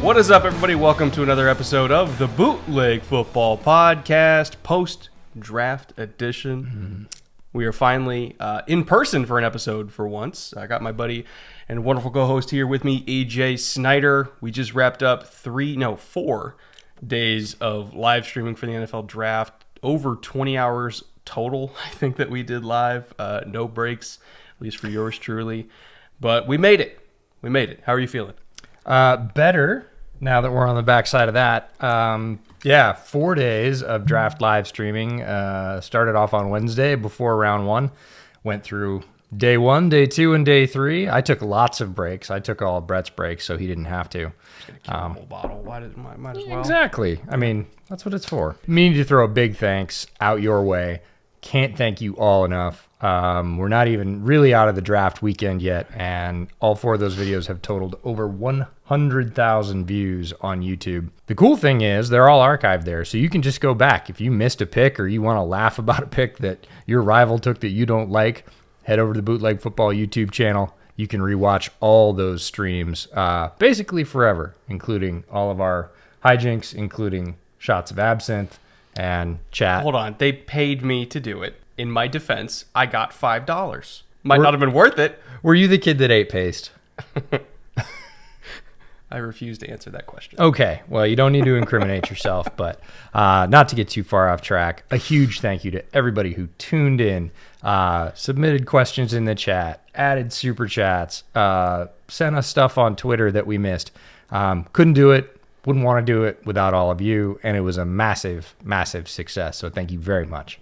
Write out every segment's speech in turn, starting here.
What is up, everybody? Welcome to another episode of the Bootleg Football Podcast, post-draft edition. We are finally in person for an episode for once. I got my buddy and wonderful co-host here with me, AJ Snyder. We just wrapped up 4 days of live streaming for the NFL Draft. Over 20 hours total, I think, that we did live. No breaks, at least for yours truly. But we made it. We made it. How are you feeling? Better now that we're on the backside of that. 4 days of draft live streaming. Started off on Wednesday before round one. Went through day 1, day 2, and day 3. I took lots of breaks. I took all of Brett's breaks, so he didn't have to. Whole bottle. Might as well. Exactly. I mean, that's what it's for. Me need to throw a big thanks out your way. Can't thank you all enough. We're not even really out of the draft weekend yet, and all 4 of those videos have totaled over 100,000 views on YouTube. The cool thing is they're all archived there, so you can just go back. If you missed a pick or you want to laugh about a pick that your rival took that you don't like, head over to the Bootleg Football YouTube channel. You can rewatch all those streams basically forever, including all of our hijinks, including shots of absinthe and chat. Hold on. They paid me to do it. In my defense, I got $5. Might not have been worth it. Were you the kid that ate paste? I refuse to answer that question. Okay, well, you don't need to incriminate yourself, but not to get too far off track, a huge thank you to everybody who tuned in, submitted questions in the chat, added super chats, sent us stuff on Twitter that we missed. Couldn't do it, wouldn't want to do it without all of you, and it was a massive, massive success, so thank you very much.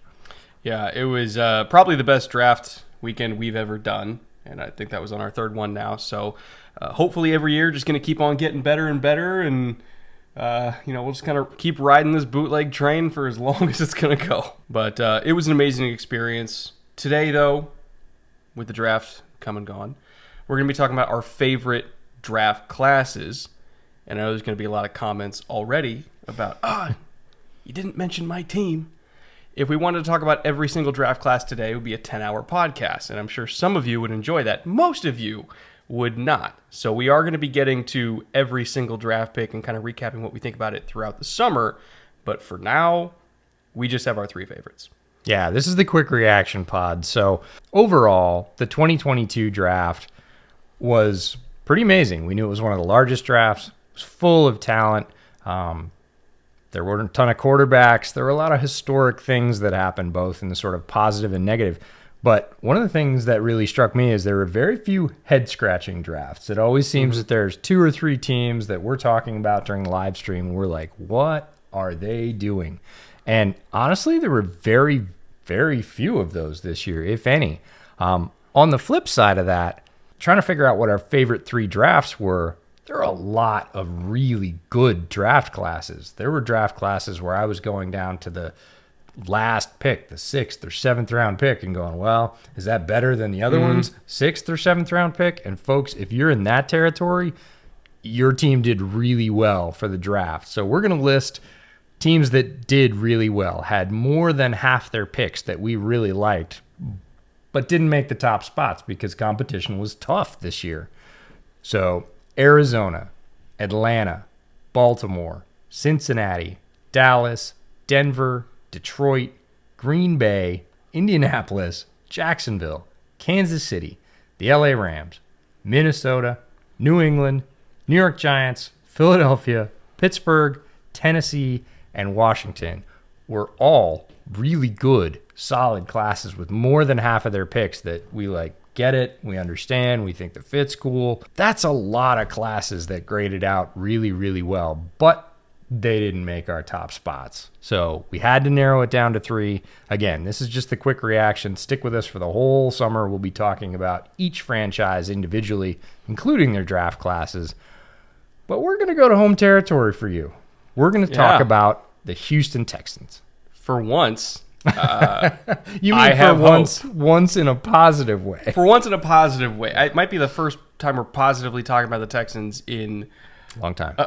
Yeah, it was probably the best draft weekend we've ever done, and I think that was on our 3rd one now. So hopefully every year just going to keep on getting better and better, and we'll just kind of keep riding this bootleg train for as long as it's going to go. But it was an amazing experience. Today, though, with the draft come and gone, we're going to be talking about our favorite draft classes, and I know there's going to be a lot of comments already about, you didn't mention my team. If we wanted to talk about every single draft class today, it would be a 10-hour podcast, and I'm sure some of you would enjoy that. Most of you would not. So we are going to be getting to every single draft pick and kind of recapping what we think about it throughout the summer. But for now, we just have our 3 favorites. Yeah, this is the quick reaction pod. So overall, the 2022 draft was pretty amazing. We knew it was one of the largest drafts. It was full of talent. There weren't a ton of quarterbacks. There were a lot of historic things that happened, both in the sort of positive and negative. But one of the things that really struck me is there were very few head-scratching drafts. It always seems that there's 2 or 3 teams that we're talking about during the live stream, and we're like, what are they doing? And honestly, there were very, very few of those this year, if any. On the flip side of that, trying to figure out what our favorite 3 drafts were, there are a lot of really good draft classes. There were draft classes where I was going down to the last pick, the 6th or 7th round pick, and going, well, is that better than the other one's 6th or 7th round pick? And folks, if you're in that territory, your team did really well for the draft. So we're going to list teams that did really well, had more than half their picks that we really liked, but didn't make the top spots because competition was tough this year. So Arizona, Atlanta, Baltimore, Cincinnati, Dallas, Denver, Detroit, Green Bay, Indianapolis, Jacksonville, Kansas City, the LA Rams, Minnesota, New England, New York Giants, Philadelphia, Pittsburgh, Tennessee, and Washington were all really good, solid classes with more than half of their picks that we like. Get it, we understand, we think the fit's cool. That's a lot of classes that graded out really, really well, but they didn't make our top spots. So we had to narrow it down to 3. Again, this is just the quick reaction. Stick with us for the whole summer. We'll be talking about each franchise individually, including their draft classes. But we're going to go to home territory for you. We're going to talk about the Houston Texans. For once... you mean for once in a positive way? For once in a positive way. It might be the first time we're positively talking about the Texans in long time,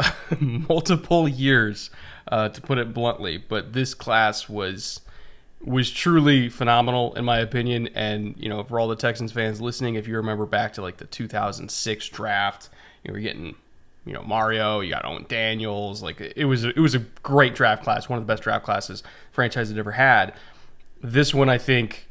multiple years, to put it bluntly. But this class was truly phenomenal in my opinion. And for all the Texans fans listening, if you remember back to like the 2006 draft, you were getting Mario, you got Owen Daniels. Like it was a great draft class, one of the best draft classes franchise had ever had. This one, I think,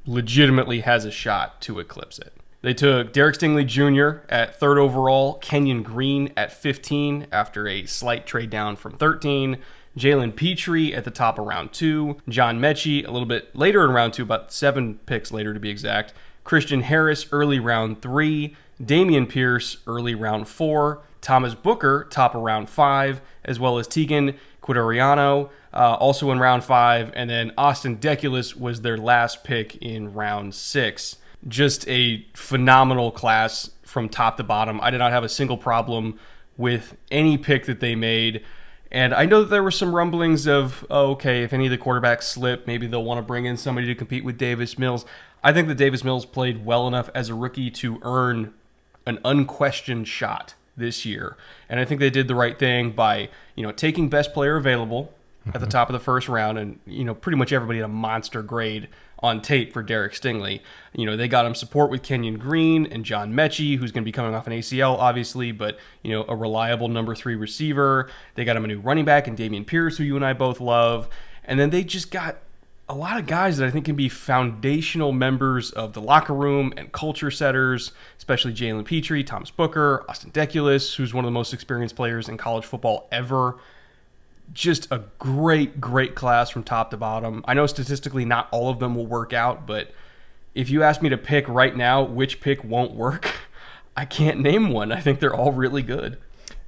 legitimately has a shot to eclipse it. They took Derek Stingley Jr. at 3rd overall, Kenyon Green at 15 after a slight trade down from 13, Jalen Petrie at the top of round 2, John Mechie a little bit later in round 2, about 7 picks later to be exact, Christian Harris early round 3, Dameon Pierce early round 4, Thomas Booker top of round 5, as well as Tegan Quidariano also in round 5, and then Austin Deculus was their last pick in round 6. Just a phenomenal class from top to bottom. I did not have a single problem with any pick that they made. And I know that there were some rumblings of, okay, if any of the quarterbacks slip, maybe they'll want to bring in somebody to compete with Davis Mills. I think that Davis Mills played well enough as a rookie to earn an unquestioned shot this year. And I think they did the right thing by, taking best player available at the top of the first round, and pretty much everybody had a monster grade on tape for Derek Stingley. They got him support with Kenyon Green and John Mechie, who's going to be coming off an ACL, obviously, but a reliable number 3 receiver. They got him a new running back in Dameon Pierce, who you and I both love, and then they just got a lot of guys that I think can be foundational members of the locker room and culture setters, especially Jalen Petrie, Thomas Booker, Austin Deculus, who's one of the most experienced players in college football ever. Just a great, great class from top to bottom. I know statistically not all of them will work out, but if you ask me to pick right now which pick won't work, I can't name one. I think they're all really good.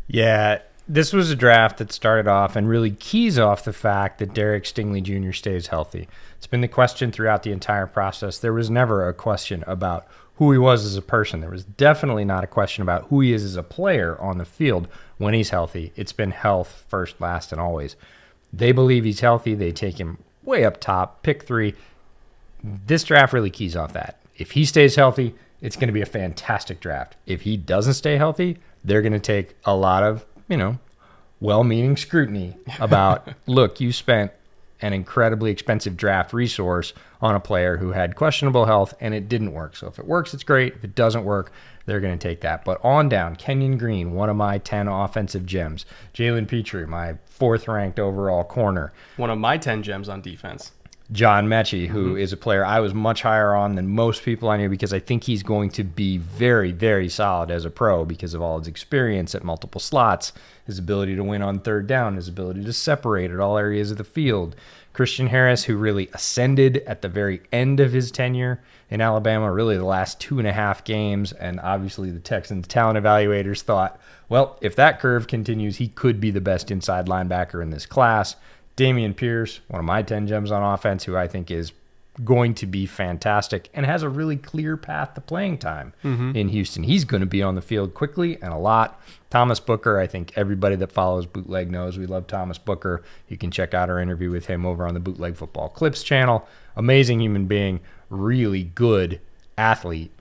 Yeah, this was a draft that started off and really keys off the fact that Derek Stingley Jr. stays healthy. It's been the question throughout the entire process. There was never a question about who he was as a person. There was definitely not a question about who he is as a player on the field when he's healthy. It's been health first, last, and always. They believe he's healthy. They take him way up top, pick 3. This draft really keys off that. If he stays healthy, it's going to be a fantastic draft. If he doesn't stay healthy, they're going to take a lot of, well-meaning scrutiny about, look, you spent an incredibly expensive draft resource on a player who had questionable health and it didn't work. So if it works, it's great. If it doesn't work, they're going to take that. But on down, Kenyon Green, one of my 10 offensive gems. Jalen Petrie, my 4th ranked overall corner. One of my 10 gems on defense. John Mechie, who is a player I was much higher on than most people I knew because I think he's going to be very, very solid as a pro because of all his experience at multiple slots, his ability to win on 3rd down, his ability to separate at all areas of the field. Christian Harris, who really ascended at the very end of his tenure in Alabama, really the last 2.5 games, and obviously the Texans talent evaluators thought, well, if that curve continues, he could be the best inside linebacker in this class. Dameon Pierce, one of my 10 gems on offense, who I think is going to be fantastic and has a really clear path to playing time in Houston. He's going to be on the field quickly and a lot. Thomas Booker, I think everybody that follows Bootleg knows we love Thomas Booker. You can check out our interview with him over on the Bootleg Football Clips channel. Amazing human being, really good athlete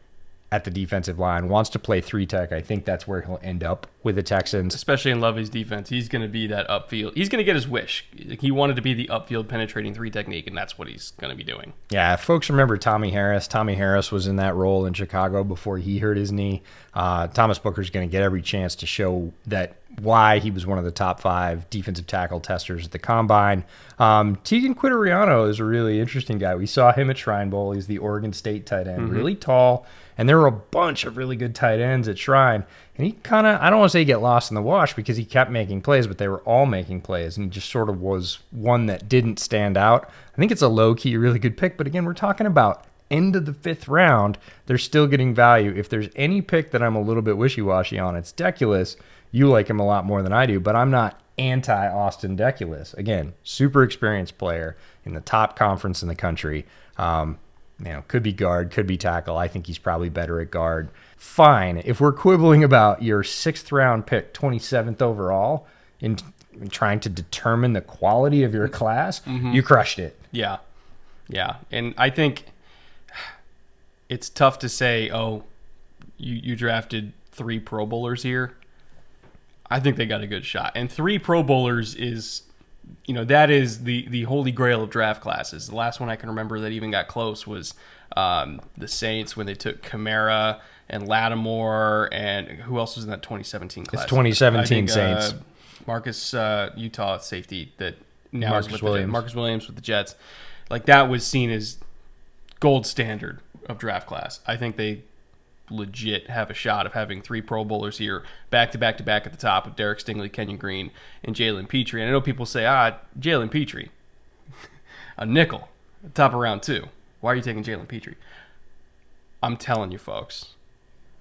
at the defensive line, wants to play 3-tech. I think that's where he'll end up with the Texans. Especially in Lovey's defense. He's going to be that upfield. He's going to get his wish. He wanted to be the upfield penetrating 3 technique, and that's what he's going to be doing. Yeah, if folks remember Tommy Harris. Tommy Harris was in that role in Chicago before he hurt his knee. Thomas Booker's going to get every chance to show that why he was one of the top 5 defensive tackle testers at the Combine. Tegan Quidariano is a really interesting guy. We saw him at Shrine Bowl. He's the Oregon State tight end, really tall. And there were a bunch of really good tight ends at Shrine. And he kind of, I don't want to say get lost in the wash because he kept making plays, but they were all making plays. And he just sort of was one that didn't stand out. I think it's a low-key, really good pick. But again, we're talking about end of the 5th round. They're still getting value. If there's any pick that I'm a little bit wishy-washy on, it's Deculus. You like him a lot more than I do, but I'm not anti-Austin Deculus. Again, super experienced player in the top conference in the country. Could be guard, could be tackle. I think he's probably better at guard. Fine. If we're quibbling about your 6th round pick, 27th overall, in trying to determine the quality of your class, you crushed it. Yeah. Yeah. And I think it's tough to say, you drafted 3 Pro Bowlers here. I think they got a good shot. And 3 Pro Bowlers is, that is the holy grail of draft classes. The last one I can remember that even got close was the Saints when they took Kamara and Lattimore, and who else was in that 2017 class? It's 2017 I think, Saints. Marcus, Utah safety that now Marcus is with Williams. Marcus Williams with the Jets. Like, that was seen as gold standard of draft class. I think they legit have a shot of having 3 Pro Bowlers here, back to back to back at the top, with Derek Stingley, Kenyon Green, and Jalen Petrie. And I know people say, Jalen Petrie, a nickel, top of round 2. Why are you taking Jalen Petrie? I'm telling you, folks,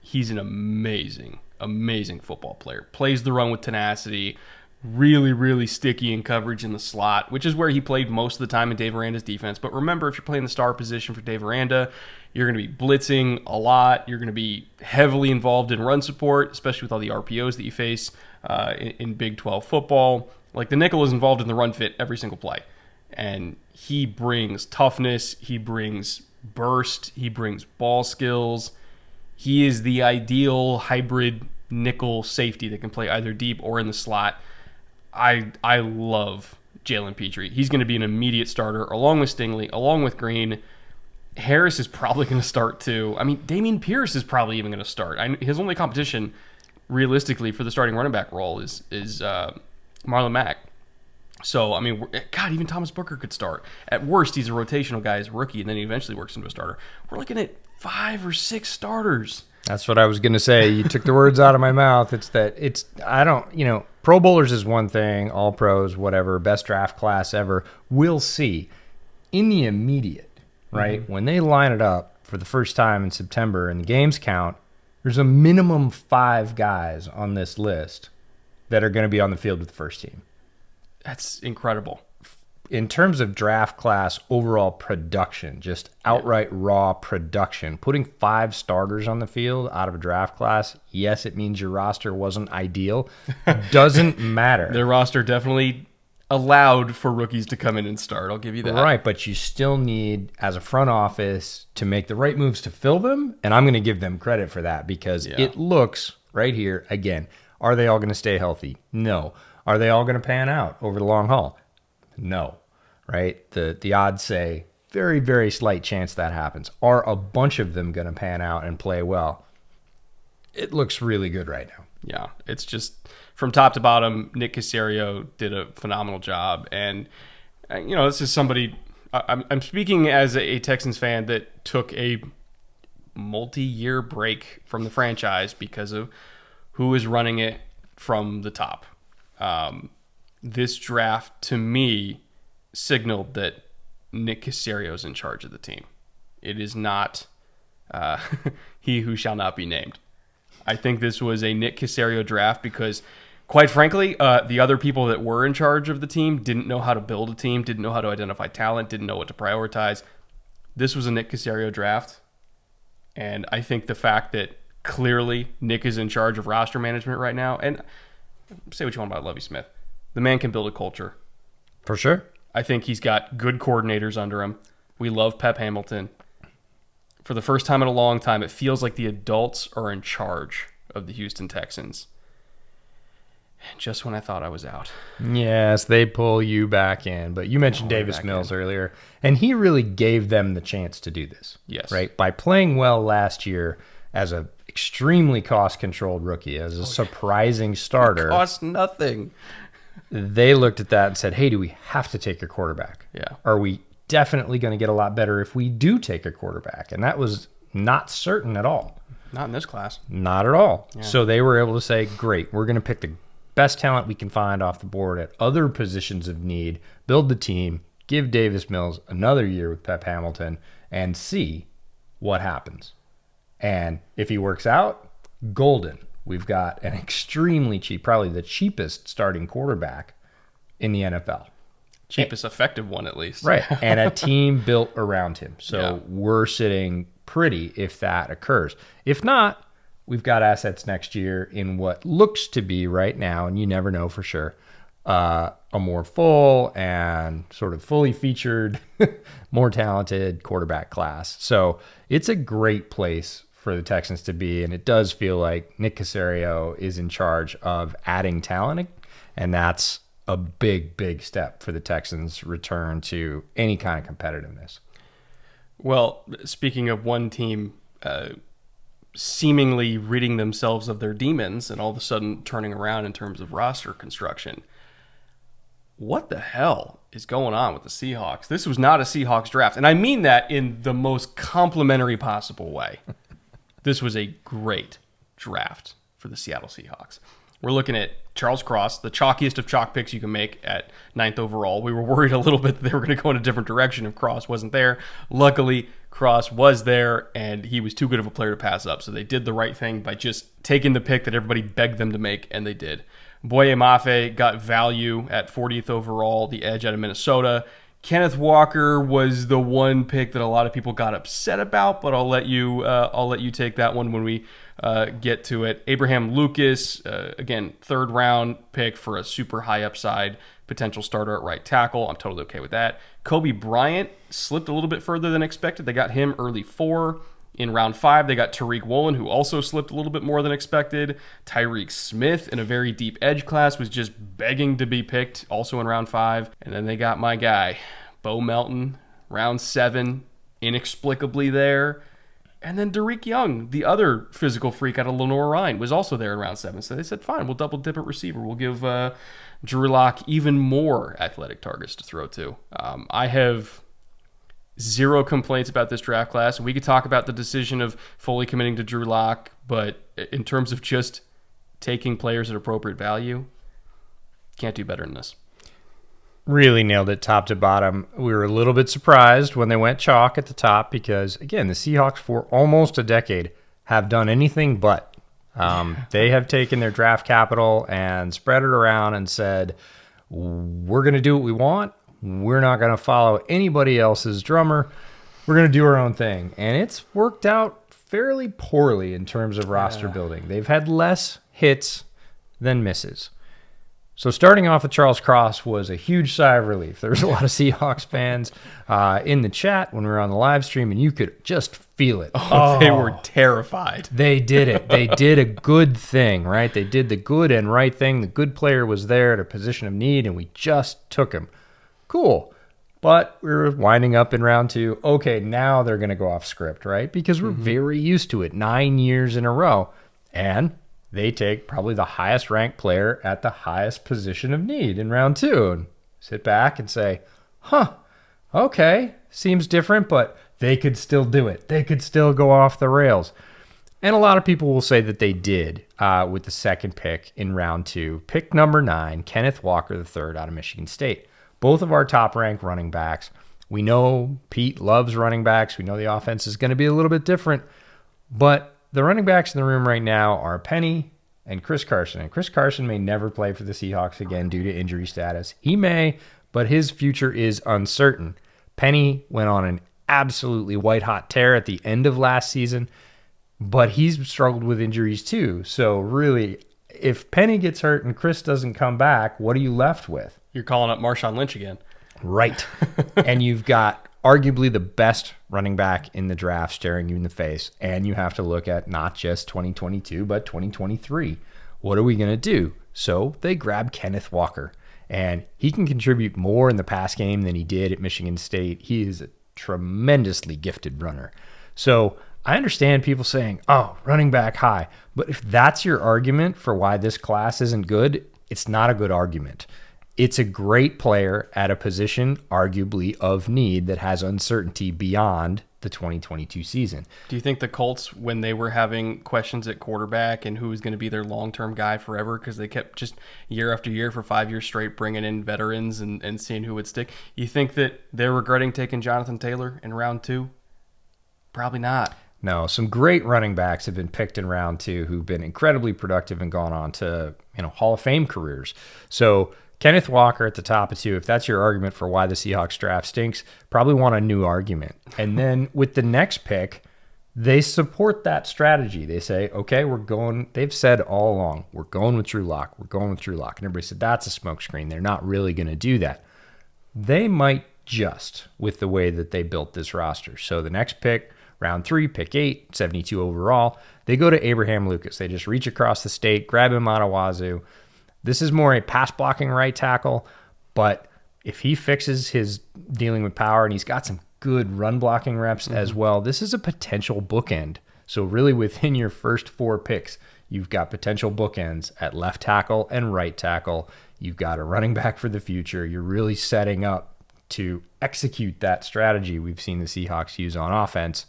he's an amazing, amazing football player. Plays the run with tenacity, really, really sticky in coverage in the slot, which is where he played most of the time in Dave Aranda's defense. But remember, if you're playing the star position for Dave Aranda, you're going to be blitzing a lot. You're going to be heavily involved in run support, especially with all the RPOs that you face in Big 12 football. Like, the nickel is involved in the run fit every single play. And he brings toughness. He brings burst. He brings ball skills. He is the ideal hybrid nickel safety that can play either deep or in the slot. I love Jalen Petrie. He's going to be an immediate starter, along with Stingley, along with Green. Harris is probably going to start too. I mean, Dameon Pierce is probably even going to start. His only competition, realistically, for the starting running back role is Marlon Mack. So, I mean, God, even Thomas Booker could start. At worst, he's a rotational guy as a rookie, and then he eventually works into a starter. We're looking at 5 or 6 starters. That's what I was going to say. You took the words out of my mouth. Pro Bowlers is one thing, all pros, whatever, best draft class ever. We'll see. In the immediate, right, when they line it up for the first time in September and the games count, there's a minimum 5 guys on this list that are going to be on the field with the first team. That's incredible. In terms of draft class overall production, just outright raw production, putting 5 starters on the field out of a draft class, yes, it means your roster wasn't ideal. Doesn't matter. Their roster definitely allowed for rookies to come in and start. I'll give you that. Right, but you still need, as a front office, to make the right moves to fill them, and I'm going to give them credit for that because it looks, right here, again, are they all going to stay healthy? No. Are they all going to pan out over the long haul? No, right? The odds say very, very slight chance that happens. Are a bunch of them going to pan out and play well? It looks really good right now. Yeah, it's just from top to bottom, Nick Caserio did a phenomenal job. And, this is somebody, I'm speaking as a Texans fan that took a multi-year break from the franchise because of who is running it from the top. This draft, to me, signaled that Nick Caserio is in charge of the team. It is not he who shall not be named. I think this was a Nick Caserio draft because, quite frankly, the other people that were in charge of the team didn't know how to build a team, didn't know how to identify talent, didn't know what to prioritize. This was a Nick Caserio draft, and I think the fact that clearly Nick is in charge of roster management right now, and say what you want about Lovie Smith, the man can build a culture. For sure. I think he's got good coordinators under him. We love Pep Hamilton. For the first time in a long time, it feels like the adults are in charge of the Houston Texans. And just when I thought I was out. Yes, they pull you back in. But you mentioned Davis Mills earlier, and he really gave them the chance to do this. Yes. Right? By playing well last year as a extremely cost-controlled rookie, as a surprising starter. It cost nothing. They looked at that and said, hey, do we have to take a quarterback? Yeah. Are we definitely going to get a lot better if we do take a quarterback? And that was not certain at all. Not in this class. Not at all. Yeah. So they were able to say, great, we're going to pick the best talent we can find off the board at other positions of need, build the team, give Davis Mills another year with Pep Hamilton, and see what happens. And if he works out, golden. We've got an extremely cheap, probably the cheapest starting quarterback in the NFL. Cheapest effective one, at least. Right. And a team built around him. So we're sitting pretty if that occurs. If not, we've got assets next year in what looks to be right now, and you never know for sure, a more full and sort of fully featured, more talented quarterback class. So it's a great place for the Texans to be, and it does feel like Nick Caserio is in charge of adding talent, and that's a big, big step for the Texans' return to any kind of competitiveness. Well, speaking of one team seemingly ridding themselves of their demons and all of a sudden turning around in terms of roster construction. What the hell is going on with the Seahawks? This was not a Seahawks draft. And I mean that in the most complimentary possible way. This was a great draft for the Seattle Seahawks. We're looking at Charles Cross, the chalkiest of chalk picks you can make at 9th overall. We were worried a little bit that they were going to go in a different direction if Cross wasn't there. Luckily, Cross was there, and he was too good of a player to pass up. So they did the right thing by just taking the pick that everybody begged them to make, and they did. Boye Mafe got value at 40th overall, the edge out of Minnesota. Kenneth Walker was the one pick that a lot of people got upset about, but I'll let you take that one when we get to it. Abraham Lucas, again, 3rd round pick for a super high upside potential starter at right tackle. I'm totally okay with that. Kobe Bryant slipped a little bit further than expected. They got him early 4. In round 5, they got Tariq Woolen, who also slipped a little bit more than expected. Tyreek Smith, in a very deep edge class, was just begging to be picked, also in round 5. And then they got my guy, Bo Melton, round 7, inexplicably there. And then Derek Young, the other physical freak out of Lenore Ryan, was also there in round 7. So they said, fine, we'll double dip at receiver. We'll give Drew Lock even more athletic targets to throw to. I have zero complaints about this draft class. We could talk about the decision of fully committing to Drew Lock, but in terms of just taking players at appropriate value, can't do better than this. Really nailed it top to bottom. We were a little bit surprised when they went chalk at the top because, again, the Seahawks for almost a decade have done anything but. They have taken their draft capital and spread it around and said, we're going to do what we want. We're not going to follow anybody else's drummer. We're going to do our own thing. And it's worked out fairly poorly in terms of roster building. They've had less hits than misses. So starting off with Charles Cross was a huge sigh of relief. There was a lot of Seahawks fans in the chat when we were on the live stream, and you could just feel it. Oh, they were terrified. They did it. They did a good thing, right? They did the good and right thing. The good player was there at a position of need, and we just took him. Cool. But we were winding up in round 2. Okay, now they're going to go off script, right? Because we're very used to it. 9 years in a row. And they take probably the highest ranked player at the highest position of need in round 2. And sit back and say, okay, seems different, but they could still do it. They could still go off the rails. And a lot of people will say that they did with the second pick in round 2. Pick number 9, Kenneth Walker III out of Michigan State. Both of our top-ranked running backs. We know Pete loves running backs. We know the offense is going to be a little bit different. But the running backs in the room right now are Penny and Chris Carson. And Chris Carson may never play for the Seahawks again due to injury status. He may, but his future is uncertain. Penny went on an absolutely white-hot tear at the end of last season, but he's struggled with injuries too. So really, if Penny gets hurt and Chris doesn't come back, what are you left with? You're calling up Marshawn Lynch again. Right. And you've got arguably the best running back in the draft staring you in the face. And you have to look at not just 2022, but 2023. What are we going to do? So they grab Kenneth Walker. And he can contribute more in the pass game than he did at Michigan State. He is a tremendously gifted runner. So I understand people saying, oh, running back high. But if that's your argument for why this class isn't good, it's not a good argument. It's a great player at a position, arguably, of need that has uncertainty beyond the 2022 season. Do you think the Colts, when they were having questions at quarterback and who was going to be their long-term guy forever, because they kept just year after year for 5 years straight bringing in veterans and seeing who would stick, you think that they're regretting taking Jonathan Taylor in round 2? Probably not. No, some great running backs have been picked in round 2 who've been incredibly productive and gone on to Hall of Fame careers. So Kenneth Walker at the top of 2, if that's your argument for why the Seahawks draft stinks, probably want a new argument. And then with the next pick, they support that strategy. They say, okay, they've said all along, we're going with Drew Lock. We're going with Drew Lock. And everybody said, that's a smokescreen. They're not really going to do that. They might just with the way that they built this roster. So the next pick, round 3, pick 8, 72 overall, they go to Abraham Lucas. They just reach across the state, grab him out of Wazoo. This is more a pass-blocking right tackle, but if he fixes his dealing with power and he's got some good run-blocking reps as well, this is a potential bookend So really within your first 4 picks, you've got potential bookends at left tackle and right tackle. You've got a running back for the future. You're really setting up to execute that strategy we've seen the Seahawks use on offense.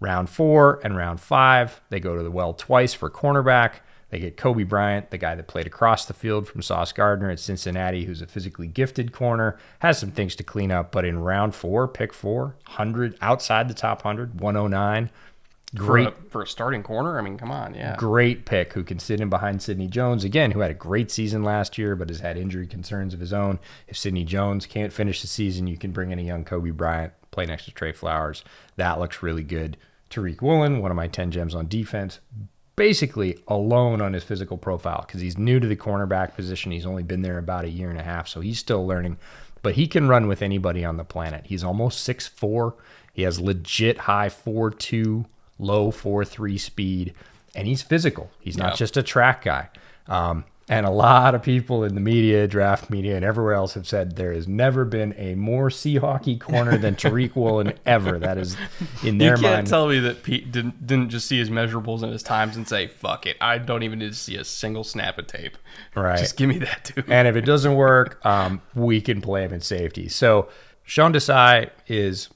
Round 4 and round 5, they go to the well twice for cornerback. They get Kobe Bryant, the guy that played across the field from Sauce Gardner at Cincinnati, who's a physically gifted corner, has some things to clean up. But in round 4, pick 4, 100, outside the top 100, 109. Great for a starting corner. I mean, come on, yeah. Great pick who can sit in behind Sidney Jones, again, who had a great season last year, but has had injury concerns of his own. If Sidney Jones can't finish the season, you can bring in a young Kobe Bryant, play next to Trey Flowers. That looks really good. Tariq Woolen, one of my 10 gems on defense, basically alone on his physical profile because he's new to the cornerback position. He's only been there about a year and a half, so he's still learning. But he can run with anybody on the planet. He's almost 6'4". He has legit high 4'2", low 4'3" speed, and he's physical. He's not just a track guy. And a lot of people in the media, draft media, and everywhere else have said there has never been a more Seahawky corner than Tariq Woolen ever. That is in their mind. You can't tell me that Pete didn't just see his measurables and his times and say, fuck it, I don't even need to see a single snap of tape. Right. Just give me that, dude. And if it doesn't work, we can play him in safety. So Sean Desai is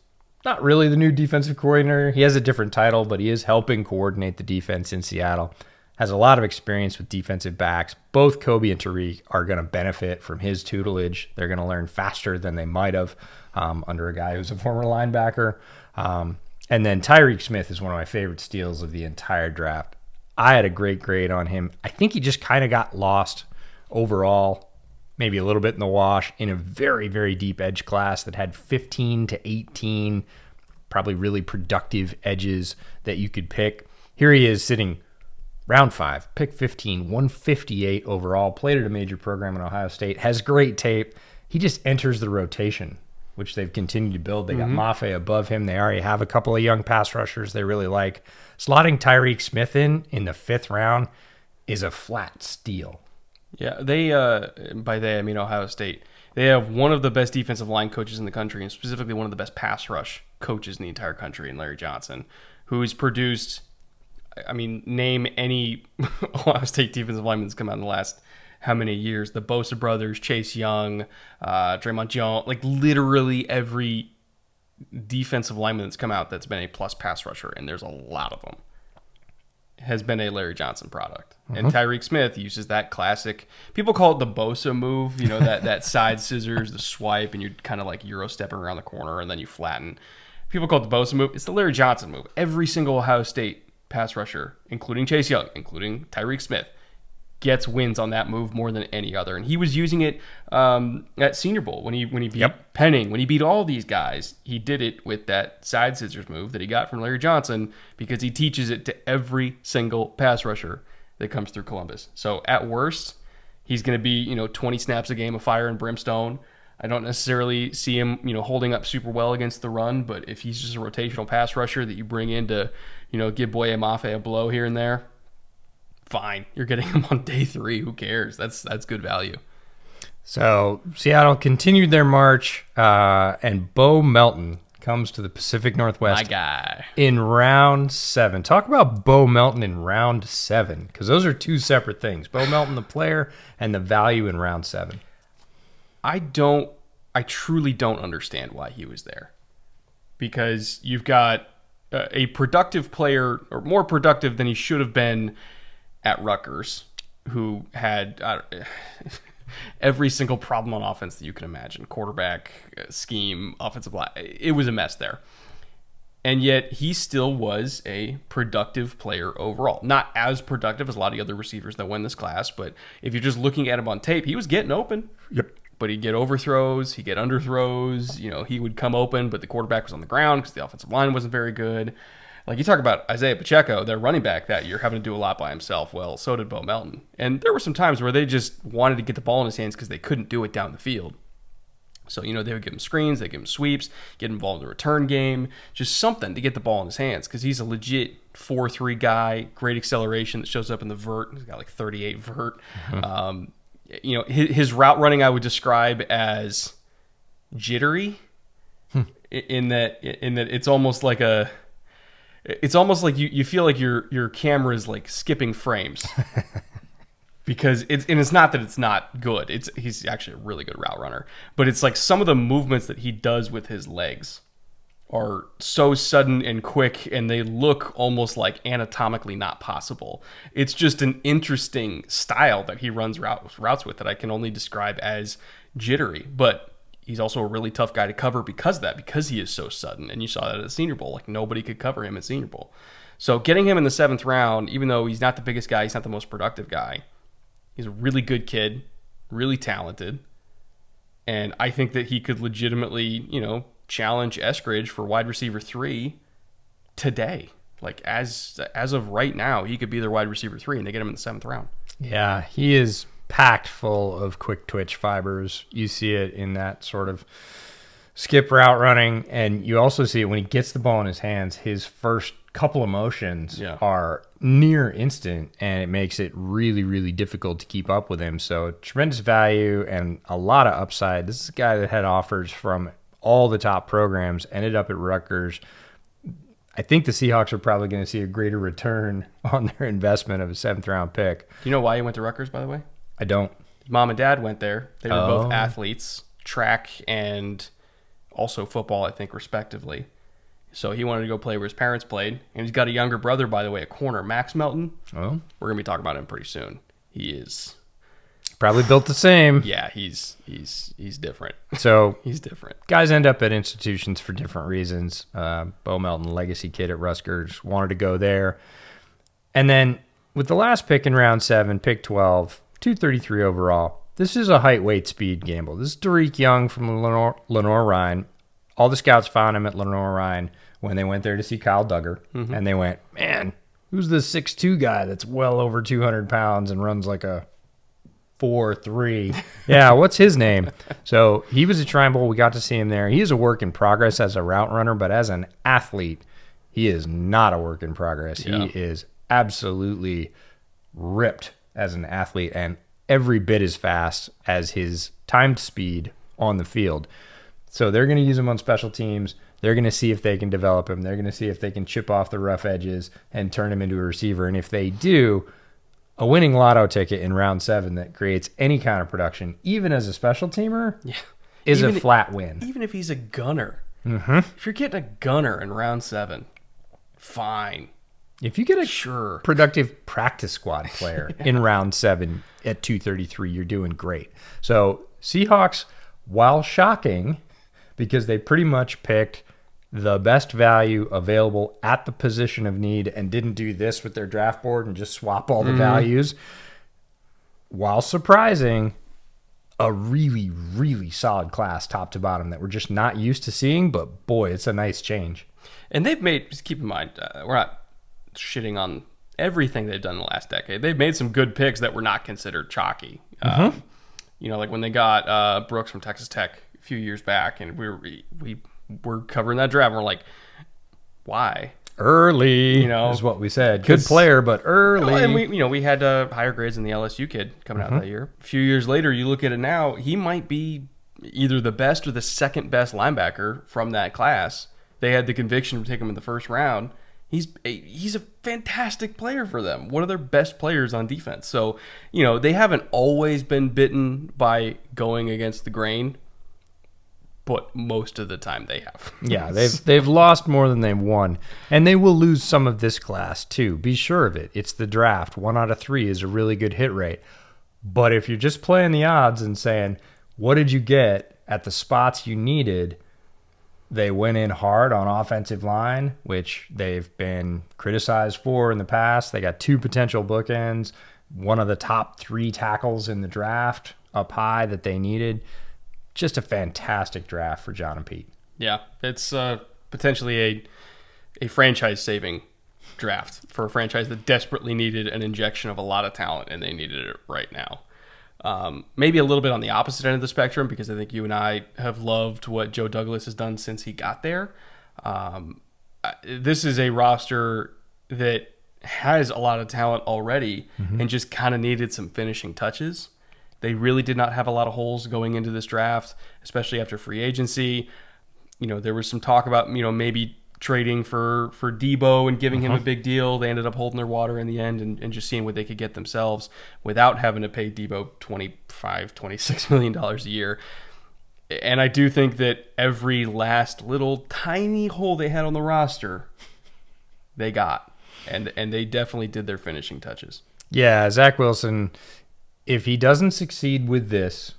not really the new defensive coordinator. He has a different title, but he is helping coordinate the defense in Seattle. Has a lot of experience with defensive backs. Both Kobe and Tariq are going to benefit from his tutelage. They're going to learn faster than they might have under a guy who's a former linebacker. And then Tyreek Smith is one of my favorite steals of the entire draft. I had a great grade on him. I think he just kind of got lost overall, maybe a little bit in the wash, in a very, very deep edge class that had 15 to 18 probably really productive edges that you could pick. Here he is sitting round 5, pick 15, 158 overall, played at a major program in Ohio State, has great tape. He just enters the rotation, which they've continued to build. They got Mafe above him. They already have a couple of young pass rushers they really like. Slotting Tyreek Smith in the 5th round is a flat steal. Yeah, they, by they, I mean Ohio State. They have one of the best defensive line coaches in the country, and specifically one of the best pass rush coaches in the entire country in Larry Johnson, who's produced, I mean, name any Ohio State defensive lineman that's come out in the last how many years? The Bosa brothers, Chase Young, Draymond Jones, like literally every defensive lineman that's come out that's been a plus pass rusher, and there's a lot of them, has been a Larry Johnson product. And Tyreek Smith uses that classic, people call it the Bosa move, you know, that side scissors, the swipe, and you're kind of like Euro stepping around the corner, and then you flatten. People call it the Bosa move. It's the Larry Johnson move. Every single Ohio State pass rusher, including Chase Young, including Tyreek Smith, gets wins on that move more than any other. And he was using it at Senior Bowl when he beat Penning, when he beat all these guys. He did it with that side scissors move that he got from Larry Johnson because he teaches it to every single pass rusher that comes through Columbus. So at worst, he's going to be 20 snaps a game of fire and brimstone. I don't necessarily see him, holding up super well against the run, but if he's just a rotational pass rusher that you bring in to, give Boye Mafe a blow here and there, fine. You're getting him on day 3. Who cares? That's good value. So Seattle continued their march, and Bo Melton comes to the Pacific Northwest. My guy. In round 7. Talk about Bo Melton in round 7, because those are two separate things. Bo Melton, the player, and the value in round 7. I truly don't understand why he was there, because you've got a productive player, or more productive than he should have been at Rutgers, who had every single problem on offense that you can imagine. Quarterback, scheme, offensive line. It was a mess there. And yet he still was a productive player overall. Not as productive as a lot of the other receivers that win this class, but if you're just looking at him on tape, he was getting open. Yep. But he'd get overthrows, he'd get underthrows. He would come open, but the quarterback was on the ground because the offensive line wasn't very good. Like, you talk about Isaiah Pacheco, their running back that year, having to do a lot by himself. Well, so did Bo Melton. And there were some times where they just wanted to get the ball in his hands because they couldn't do it down the field. So, they would give him screens, they'd give him sweeps, get involved in the return game, just something to get the ball in his hands, because he's a legit 4.3 guy, great acceleration that shows up in the vert. He's got like 38 vert. His route running I would describe as jittery, in that it's almost like It's almost like you feel like your camera is like skipping frames. Because it's not that it's not good. He's actually a really good route runner. But it's like some of the movements that he does with his legs are so sudden and quick, and they look almost like anatomically not possible. It's just an interesting style that he runs routes with that I can only describe as jittery. But he's also a really tough guy to cover because of that, because he is so sudden. And you saw that at the Senior Bowl. Like, nobody could cover him at Senior Bowl. So getting him in the 7th round, even though he's not the biggest guy, he's not the most productive guy, he's a really good kid, really talented. And I think that he could legitimately, challenge Eskridge for wide receiver 3 today. Like, as of right now, he could be their wide receiver 3, and they get him in the 7th round. Yeah, he is packed full of quick twitch fibers. You see it in that sort of skip route running, and you also see it when he gets the ball in his hands. His first couple of motions are near instant, and it makes it really, really difficult to keep up with him. So tremendous value and a lot of upside. This is a guy that had offers from all the top programs, ended up at Rutgers. I think the Seahawks are probably going to see a greater return on their investment of a 7th round pick. Do you know why he went to Rutgers, by the way? I don't. His mom and dad went there. They were both athletes, track and also football, I think, respectively. So he wanted to go play where his parents played. And he's got a younger brother, by the way, a corner, Max Melton. Oh. We're going to be talking about him pretty soon. He is... Probably built the same. Yeah, he's different. So he's different. Guys end up at institutions for different reasons. Bo Melton, legacy kid at Rutgers, wanted to go there. And then with the last pick in round 7, pick 12, 233 overall, this is a height, weight, speed gamble. This is Tariq Young from Lenore-Rhine. All the scouts found him at Lenore-Rhine when they went there to see Kyle Duggar. Mm-hmm. And they went, man, who's the 6'2" guy that's well over 200 pounds and runs like a 4.3. Yeah, what's his name? So he was at Shrine Bowl. We got to see him there. He is a work in progress as a route runner, but as an athlete, he is not a work in progress. Yeah. He is absolutely ripped as an athlete and every bit as fast as his timed speed on the field. So they're going to use him on special teams. They're going to see if they can develop him. They're going to see if they can chip off the rough edges and turn him into a receiver. And if they do, a winning lotto ticket in round 7 that creates any kind of production, even as a special teamer, is a flat win. Even if he's a gunner. Mm-hmm. If you're getting a gunner in round 7, fine. If you get a productive practice squad player in round 7 at 233, you're doing great. So Seahawks, while shocking, because they pretty much picked the best value available at the position of need and didn't do this with their draft board and just swap all the values. While surprising, a really, really solid class top to bottom that we're just not used to seeing, but boy, it's a nice change. And they've made, just keep in mind, we're not shitting on everything they've done in the last decade. They've made some good picks that were not considered chalky. Like when they got Brooks from Texas Tech a few years back, and we were covering that draft, and we're like, why? Early, is what we said. Good player, but early. And we had higher grades than the LSU kid coming out that year. A few years later, you look at it now, he might be either the best or the second best linebacker from that class. They had the conviction to take him in the first round. He's a fantastic player for them. One of their best players on defense. So, they haven't always been bitten by going against the grain, but most of the time they have. Yeah, they've lost more than they've won. And they will lose some of this class too. Be sure of it. It's the draft. 1 out of 3 is a really good hit rate. But if you're just playing the odds and saying, what did you get at the spots you needed? They went in hard on offensive line, which they've been criticized for in the past. They got 2 potential bookends, one of the top 3 tackles in the draft up high that they needed. Just a fantastic draft for John and Pete. Yeah, it's potentially a franchise-saving draft for a franchise that desperately needed an injection of a lot of talent, and they needed it right now. Maybe a little bit on the opposite end of the spectrum, because I think you and I have loved what Joe Douglas has done since he got there. This is a roster that has a lot of talent already and just kind of needed some finishing touches. They really did not have a lot of holes going into this draft, especially after free agency. There was some talk about, maybe trading for Debo and giving him a big deal. They ended up holding their water in the end and just seeing what they could get themselves without having to pay Debo $26 million a year. And I do think that every last little tiny hole they had on the roster, they got. And they definitely did their finishing touches. Yeah, Zach Wilson, if he doesn't succeed with this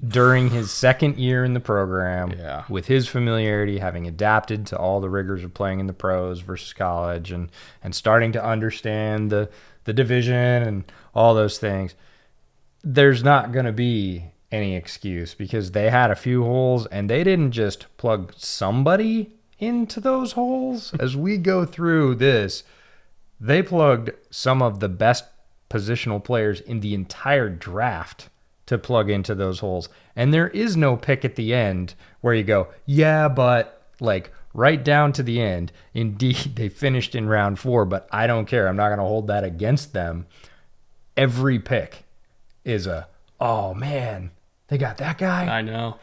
during his second year in the program, with his familiarity, having adapted to all the rigors of playing in the pros versus college and starting to understand the division and all those things, there's not going to be any excuse because they had a few holes and they didn't just plug somebody into those holes. As we go through this, they plugged some of the best positional players in the entire draft to plug into those holes. And there is no pick at the end where you go, yeah, but like right down to the end. Indeed, they finished in round 4, but I don't care. I'm not going to hold that against them. Every pick is oh man, they got that guy. I know.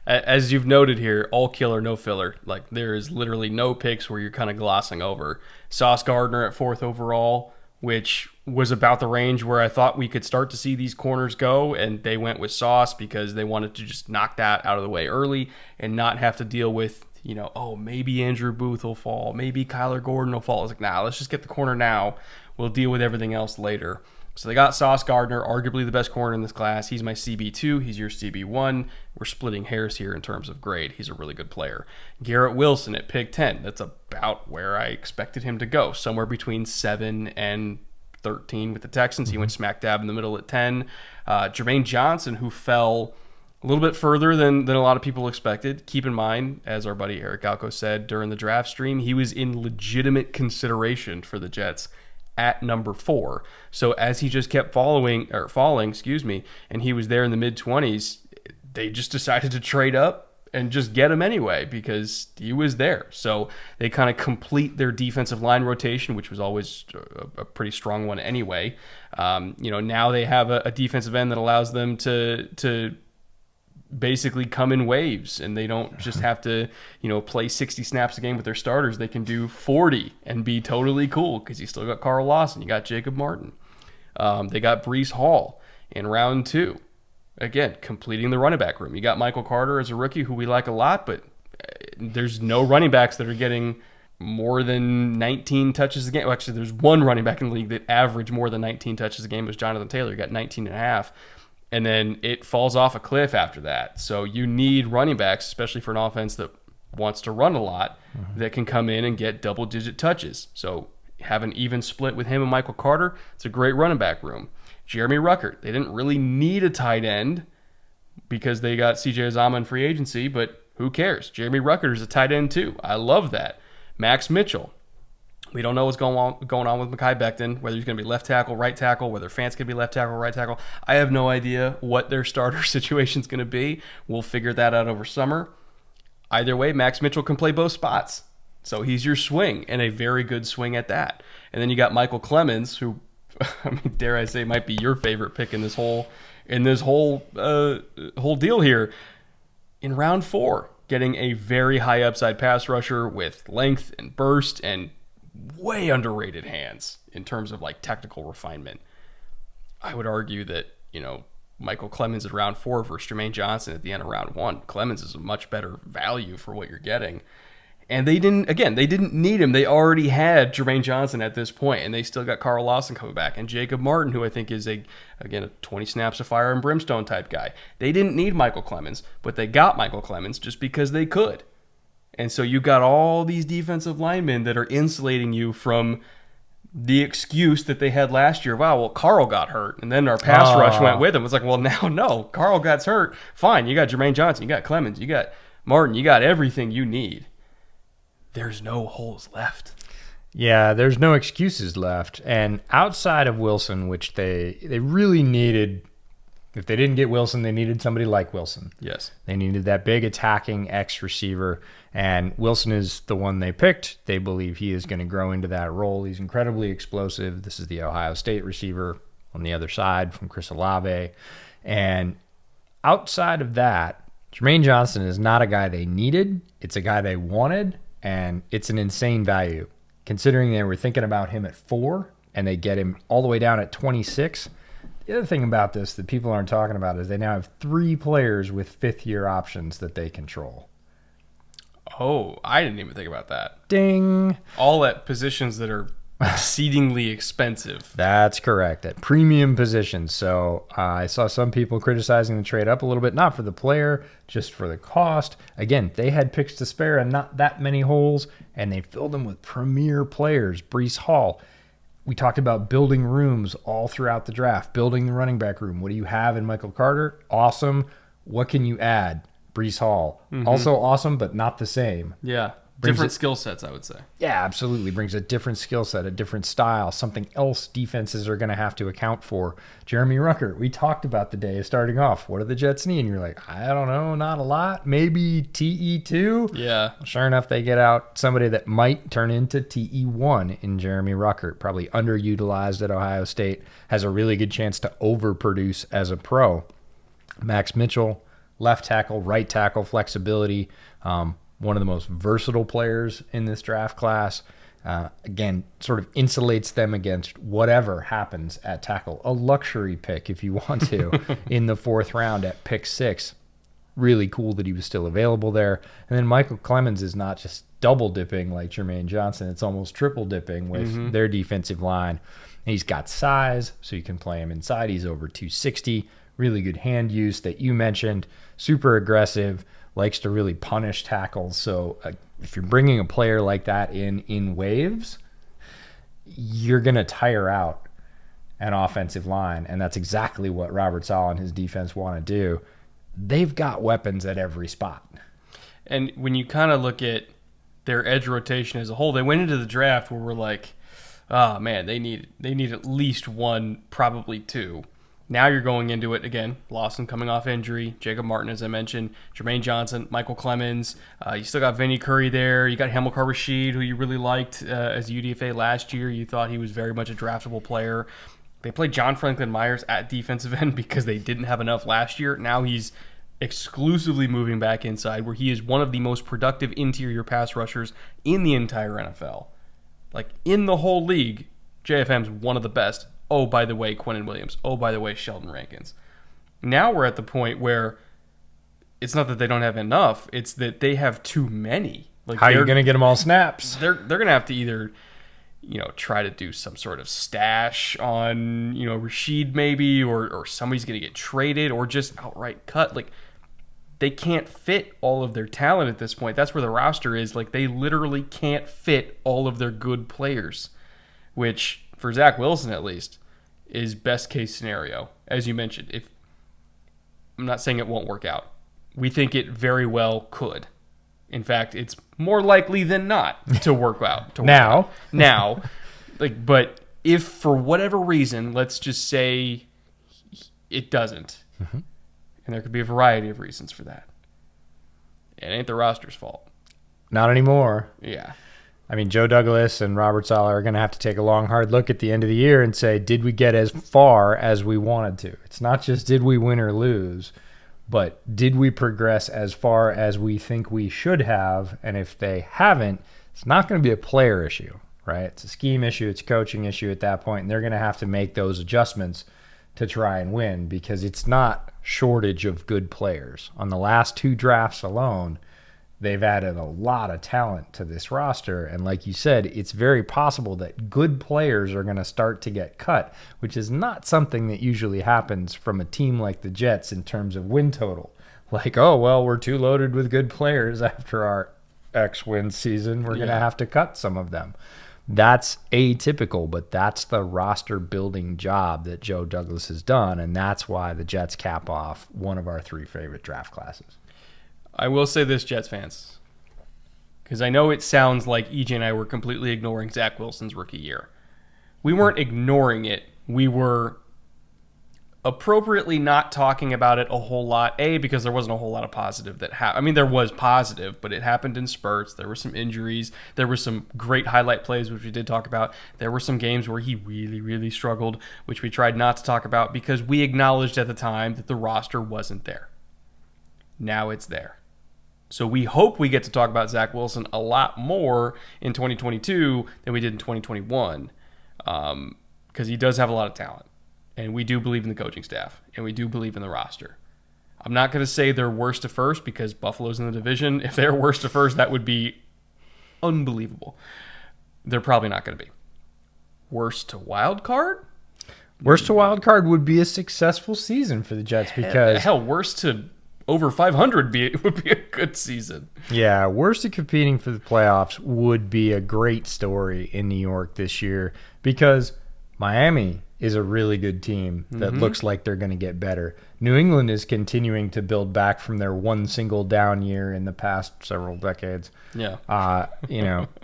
As you've noted here, all killer, no filler. Like there is literally no picks where you're kind of glossing over. Sauce Gardner at 4th overall, which was about the range where I thought we could start to see these corners go, and they went with Sauce because they wanted to just knock that out of the way early and not have to deal with, maybe Andrew Booth will fall, maybe Kyler Gordon will fall. I was like, nah, let's just get the corner now. We'll deal with everything else later. So they got Sauce Gardner, arguably the best corner in this class. He's my CB2. He's your CB1. We're splitting hairs here in terms of grade. He's a really good player. Garrett Wilson at pick 10. That's about where I expected him to go, somewhere between 7 and 13 with the Texans. He went smack dab in the middle at 10. Jermaine Johnson, who fell a little bit further than a lot of people expected. Keep in mind, as our buddy Eric Galco said during the draft stream, he was in legitimate consideration for the Jets at number 4. So as he just kept falling, and he was there in the mid-20s, they just decided to trade up and just get him anyway because he was there. So they kind of complete their defensive line rotation, which was always a pretty strong one anyway. Now they have a defensive end that allows them to basically come in waves, and they don't just have to, play 60 snaps a game with their starters. They can do 40 and be totally cool because you still got Carl Lawson, you got Jacob Martin. They got Breece Hall in round 2. Again, completing the running back room. You got Michael Carter as a rookie who we like a lot, but there's no running backs that are getting more than 19 touches a game. Well, actually, there's one running back in the league that averaged more than 19 touches a game. It was Jonathan Taylor. He got 19 and a half. And then it falls off a cliff after that. So you need running backs, especially for an offense that wants to run a lot, that can come in and get double-digit touches. So have an even split with him and Michael Carter. It's a great running back room. Jeremy Ruckert, they didn't really need a tight end because they got C.J. Uzomah in free agency, but who cares? Jeremy Ruckert is a tight end too. I love that. Max Mitchell. We don't know what's going on with Mekhi Becton, whether he's going to be left tackle, right tackle, whether Fant's going to be left tackle, right tackle. I have no idea what their starter situation is going to be. We'll figure that out over summer. Either way, Max Mitchell can play both spots. So he's your swing, and a very good swing at that. And then you got Michael Clemens, who, dare I say, might be your favorite pick in this whole deal here. In round 4, getting a very high upside pass rusher with length and burst and way underrated hands in terms of like technical refinement. I would argue that, Michael Clemens at round 4 versus Jermaine Johnson at the end of round 1. Clemens is a much better value for what you're getting. And they didn't need him. They already had Jermaine Johnson at this point, and they still got Carl Lawson coming back and Jacob Martin, who I think is a 20 snaps of fire and brimstone type guy. They didn't need Michael Clemens, but they got Michael Clemens just because they could. And so you got all these defensive linemen that are insulating you from the excuse that they had last year. Wow, well, Carl got hurt, and then our pass rush went with him. It's like, well, now, no, Carl got hurt. Fine, you got Jermaine Johnson, you got Clemens, you got Martin, you got everything you need. There's no holes left. Yeah, there's no excuses left. And outside of Wilson, which they really needed, if they didn't get Wilson, they needed somebody like Wilson. Yes. They needed that big attacking X receiver, and Wilson is the one they picked. They believe he is going to grow into that role. He's incredibly explosive. This is the Ohio State receiver on the other side from Chris Olave. And outside of that, Jermaine Johnson is not a guy they needed. It's a guy they wanted, and it's an insane value. Considering they were thinking about him at 4 and they get him all the way down at 26. The other thing about this that people aren't talking about is they now have 3 players with 5th-year options that they control. Oh, I didn't even think about that. Ding. All at positions that are exceedingly expensive. That's correct. At premium positions. So I saw some people criticizing the trade up a little bit, not for the player, just for the cost. Again, they had picks to spare and not that many holes, and they filled them with premier players. Breece Hall. We talked about building rooms all throughout the draft, building the running back room. What do you have in Michael Carter? Awesome. What can you add? Breece Hall. Also awesome, but not the same. Yeah. Different skill sets, I would say. Yeah, absolutely. Brings a different skill set, a different style, something else defenses are going to have to account for. Jeremy Ruckert, we talked about the day starting off. What do the Jets need? And you're like, I don't know, not a lot. Maybe TE2? Yeah. Sure enough, they get out somebody that might turn into TE1 in Jeremy Ruckert. Probably underutilized at Ohio State. Has a really good chance to overproduce as a pro. Max Mitchell, left tackle, right tackle, flexibility. One of the most versatile players in this draft class. Again, sort of insulates them against whatever happens at tackle. A luxury pick, if you want to, in the 4th round at pick 6. Really cool that he was still available there. And then Michael Clemens is not just double dipping like Jermaine Johnson. It's almost triple dipping with their defensive line. And he's got size, so you can play him inside. He's over 260. Really good hand use that you mentioned. Super aggressive. Likes to really punish tackles. So if you're bringing a player like that in waves, you're going to tire out an offensive line. And that's exactly what Robert Saleh and his defense want to do. They've got weapons at every spot. And when you kind of look at their edge rotation as a whole, they went into the draft where we're like, oh, man, they need at least 1, probably 2. Now you're going into it again. Lawson coming off injury. Jacob Martin, as I mentioned. Jermaine Johnson. Michael Clemens. You still got Vinny Curry there. You got Hamilcar Rashed, who you really liked as a UDFA last year. You thought he was very much a draftable player. They played John Franklin Myers at defensive end because they didn't have enough last year. Now he's exclusively moving back inside, where he is one of the most productive interior pass rushers in the entire NFL. Like, in the whole league, JFM's one of the best. Oh, by the way, Quinnen Williams. Oh, by the way, Sheldon Rankins. Now we're at the point where it's not that they don't have enough, it's that they have too many. Like, how are you going to get them all snaps? They're going to have to either, try to do some sort of stash on, Rashed maybe, or somebody's going to get traded, or just outright cut. Like, they can't fit all of their talent at this point. That's where the roster is. Like, they literally can't fit all of their good players, which, for Zach Wilson at least, is best case scenario. As you mentioned, I'm not saying it won't work out. We think it very well could. In fact, it's more likely than not to work out. Now, but if for whatever reason, let's just say it doesn't, and there could be a variety of reasons for that, it ain't the roster's fault. Not anymore. Yeah. I mean, Joe Douglas and Robert Saleh are going to have to take a long, hard look at the end of the year and say, did we get as far as we wanted to? It's not just did we win or lose, but did we progress as far as we think we should have? And if they haven't, it's not going to be a player issue, right? It's a scheme issue. It's a coaching issue at that point, and they're going to have to make those adjustments to try and win because it's not shortage of good players. On the last 2 drafts alone, they've added a lot of talent to this roster. And like you said, it's very possible that good players are going to start to get cut, which is not something that usually happens from a team like the Jets in terms of win total. Like, oh, well, we're too loaded with good players after our X win season. We're going to have to cut some of them. That's atypical, but that's the roster building job that Joe Douglas has done. And that's why the Jets cap off one of our 3 favorite draft classes. I will say this, Jets fans, because I know it sounds like EJ and I were completely ignoring Zach Wilson's rookie year. We weren't ignoring it. We were appropriately not talking about it a whole lot. A, because there wasn't a whole lot of positive that happened. I mean, there was positive, but it happened in spurts. There were some injuries. There were some great highlight plays, which we did talk about. There were some games where he really, really struggled, which we tried not to talk about because we acknowledged at the time that the roster wasn't there. Now it's there. So we hope we get to talk about Zach Wilson a lot more in 2022 than we did in 2021, because he does have a lot of talent. And we do believe in the coaching staff, and we do believe in the roster. I'm not going to say they're worst to first because Buffalo's in the division. If they're worst to first, that would be unbelievable. They're probably not going to be. Worst to wild card? Worst to wild card would be a successful season for the Jets because... Hell, worst to over 500 would be a good season. Yeah, worst to competing for the playoffs would be a great story in New York this year because Miami is a really good team that looks like they're going to get better. New England is continuing to build back from their one single down year in the past several decades. Yeah.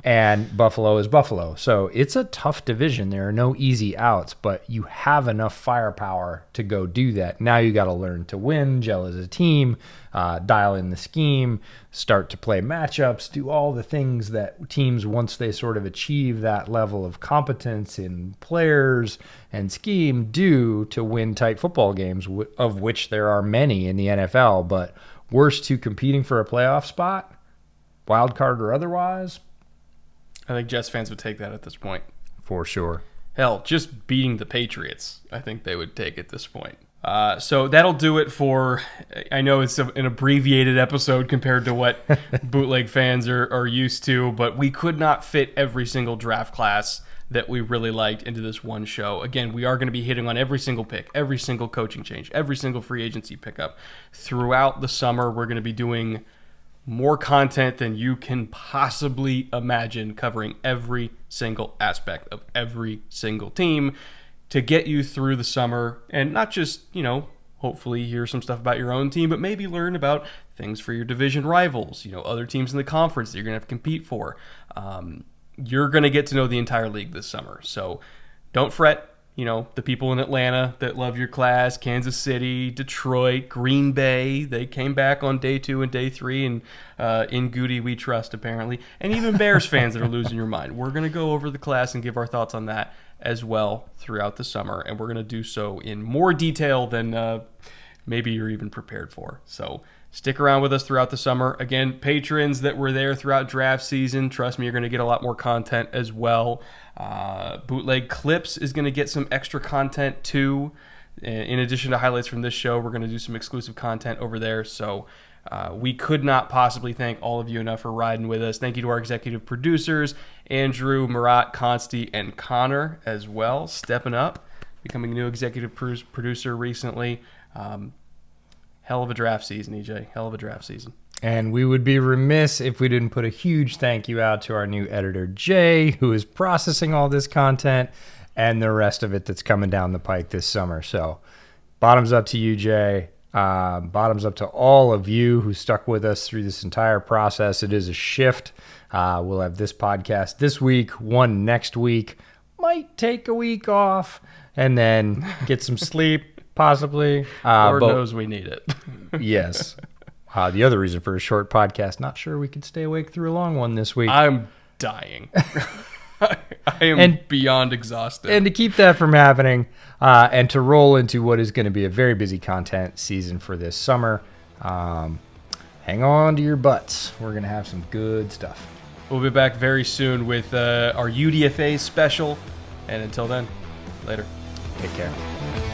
And Buffalo is Buffalo. So it's a tough division. There are no easy outs, but you have enough firepower to go do that. Now you got to learn to win, gel as a team, dial in the scheme, start to play matchups, do all the things that teams, once they sort of achieve that level of competence in players and scheme, do to win tight football games, of which there are many in the NFL. But worst to competing for a playoff spot, wild card or otherwise, I think Jets fans would take that at this point. for sure. Hell, just beating the Patriots, I think they would take at this point. So that'll do it for, I know it's an abbreviated episode compared to what bootleg fans are used to, but we could not fit every single draft class that we really liked into this one show. Again, we are going to be hitting on every single pick, every single coaching change, every single free agency pickup. Throughout the summer, we're going to be doing more content than you can possibly imagine, covering every single aspect of every single team to get you through the summer, and not just, hopefully hear some stuff about your own team, but maybe learn about things for your division rivals, other teams in the conference that you're going to have to compete for. You're going to get to know the entire league this summer. So don't fret. The people in Atlanta that love your class, Kansas City, Detroit, Green Bay, they came back on day 2 and day 3, and in Goody we trust, apparently. And even Bears fans that are losing your mind. We're going to go over the class and give our thoughts on that as well throughout the summer, and we're going to do so in more detail than maybe you're even prepared for. So stick around with us throughout the summer. Again, patrons that were there throughout draft season, trust me, you're going to get a lot more content as well. Bootleg Clips is going to get some extra content too. In addition to highlights from this show, we're going to do some exclusive content over there. So we could not possibly thank all of you enough for riding with us. Thank you to our executive producers, Andrew, Murat, Consti, and Connor as well, stepping up, becoming a new executive producer recently. Hell of a draft season, EJ. Hell of a draft season. And we would be remiss if we didn't put a huge thank you out to our new editor, Jay, who is processing all this content and the rest of it that's coming down the pike this summer. So bottoms up to you, Jay. Bottoms up to all of you who stuck with us through this entire process. It is a shift. We'll have this podcast this week, one next week. Might take a week off and then get some sleep, possibly. Lord knows we need it. Yes. The other reason for a short podcast, not sure we could stay awake through a long one this week. I'm dying. I am beyond exhausted. And to keep that from happening and to roll into what is going to be a very busy content season for this summer, hang on to your butts. We're going to have some good stuff. We'll be back very soon with our UDFA special. And until then, later. Take care.